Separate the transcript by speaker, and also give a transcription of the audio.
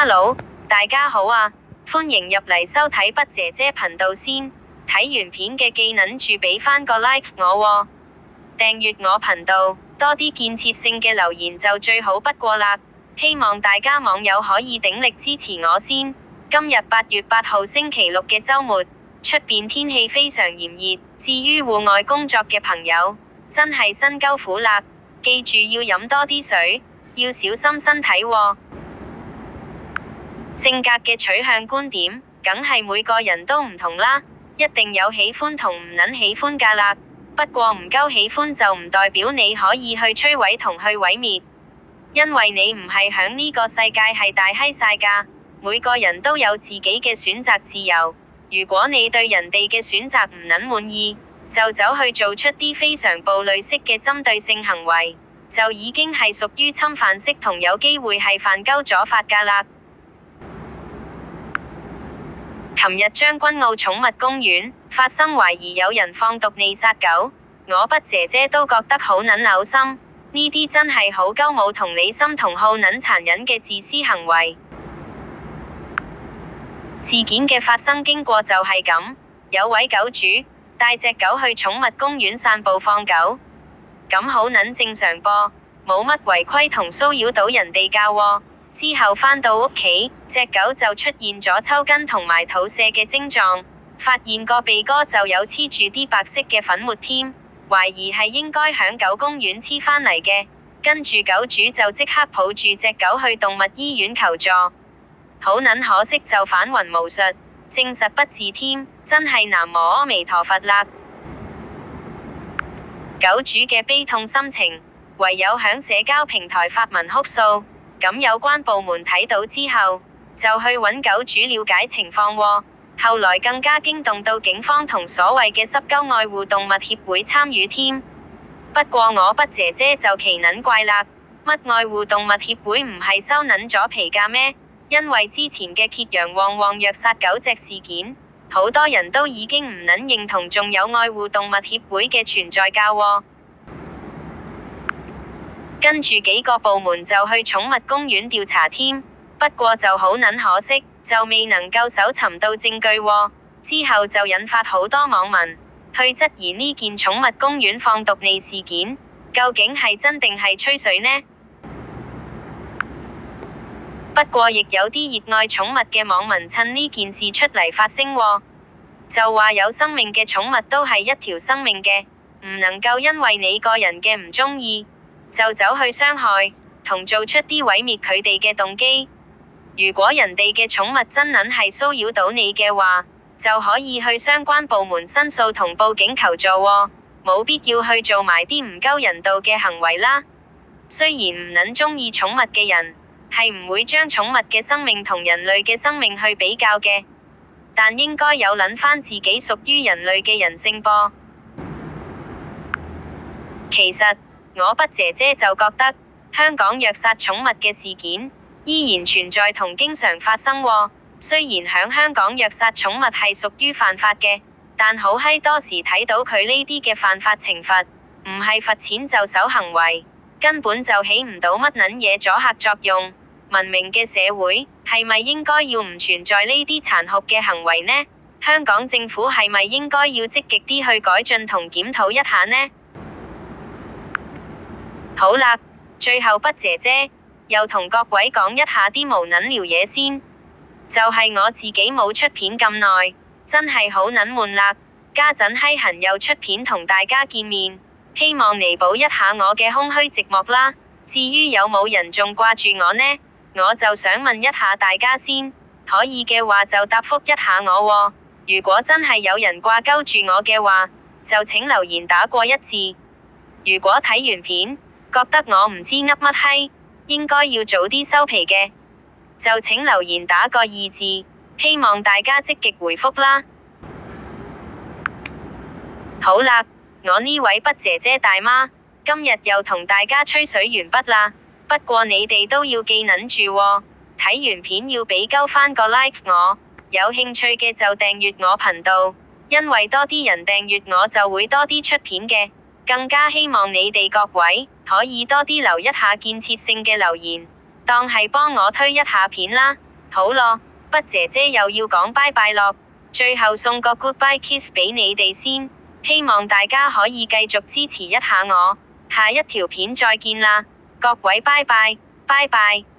Speaker 1: Hello，大家好啊，歡迎入嚟收睇筆姐姐頻道先。睇完片嘅記撚住俾返個 like 我喎，訂閱我頻道，多啲建設性嘅留言就最好不過啦。希望大家網友可以鼎力支持我先。今日8月8號星期六嘅週末，出邊天氣非常炎熱，至於戶外工作嘅朋友，真係辛鳩苦啦。記住要飲多啲水，要小心身體喎。性格嘅取向觀點，梗係每個人都唔同啦，一定有喜歡同唔撚喜歡㗎啦。不過唔夠喜歡就唔代表你可以去摧毀同去毀滅，因為你唔係響呢個世界係大閪晒㗎。每個人都有自己嘅選擇自由。如果你對人哋嘅選擇唔撚滿意，就走去做出啲非常暴戾式嘅針對性行為，就已經係屬於侵犯式同有機會係犯鳩咗法㗎啦。琴日將軍澳寵物公園發生懷疑有人放毒溺殺狗，我筆姐姐都覺得好撚嘔心，呢啲真係好鳩冇同理心同好撚殘忍嘅自私行為。事件嘅發生經過就係咁，有位狗主帶隻狗去寵物公園散步放狗，咁好撚正常噃，冇乜違規同騷擾到人哋㗎喎。之後返到屋企，隻狗就出現咗抽筋同埋肚瀉嘅症狀，發現個鼻哥就有黐住啲白色嘅粉末添，懷疑係應該響狗公園黐返嚟嘅。跟住狗主就即刻抱住隻狗去動物醫院求助，好撚可惜就返魂無術，證實不治添，真係南無阿彌陀佛啦。狗主嘅悲痛心情，唯有響社交平台發文哭訴。咁有關部門睇到之後，就去揾狗主了解情況喎。後來更加驚動到警方同所謂嘅濕鳩愛護動物協會參與添。不過我筆姐姐就奇撚怪啦，乜愛護動物協會唔係收撚咗皮㗎咩？因為之前嘅揭陽旺旺虐殺狗隻事件，好多人都已經唔撚認同仲有愛護動物協會嘅存在㗎喎。跟住幾個部門就去寵物公園調查添，不過就好撚可惜，就未能夠搜尋到證據喎。之後就引發好多網民去質疑呢件寵物公園放毒溺事件，究竟係真定係吹水呢？不過亦有啲熱愛寵物嘅網民趁呢件事出嚟發聲喎，就話有生命嘅寵物都係一條生命嘅，唔能夠因為你個人嘅唔鍾意，就走去傷害，同做出啲毀滅佢哋嘅動機。如果人哋嘅寵物真撚係騷擾到你嘅話，就可以去相關部門申訴同報警求助喎，冇必要去做埋啲唔鳩人道嘅行為啦。雖然唔撚鍾意寵物嘅人，係唔會將寵物嘅生命同人類嘅生命去比較嘅，但應該有撚返自己屬於人類嘅人性噃。其實我筆姐姐就覺得，香港虐殺寵物嘅事件依然存在同經常發生喎。雖然響香港虐殺寵物係屬於犯法嘅，但好閪多時睇到佢呢啲嘅犯法懲罰，唔係罰錢就守行為，根本就起唔到乜撚嘢阻嚇作用。文明嘅社會係咪應該要唔存在呢啲殘酷嘅行為呢？香港政府係咪應該要積極啲去改進同檢討一下呢？好啦，最後筆姐姐又同各位講一下啲無撚聊嘢先，就係我自己冇出片咁耐，真係好撚悶啦。家陣閪痕又出片同大家見面，希望彌補一下我嘅空虛寂寞啦。至於有冇人仲掛住我呢？我就想問一下大家先，可以嘅話就答覆一下我喎。如果真係有人掛鳩住我嘅話，就請留言打過一字。如果睇完片覺得我唔知噏乜閪，應該要早啲收皮嘅，就請留言打個2字，希望大家積極回覆啦。好啦，我呢位筆姐姐大媽，今日又同大家吹水完畢啦。不過你哋都要記撚住喎，睇完片要俾鳩返個 like 我，有興趣嘅就訂閱我頻道，因為多啲人訂閱我就會多啲出片嘅。更加希望你哋各位可以多啲留一下建設性嘅留言，當係幫我推一下片啦。好咯，筆姐姐又要講拜拜咯，最後送個 goodbye kiss 俾你哋先，希望大家可以繼續支持一下我，下一條片再見啦，各位拜拜，拜拜。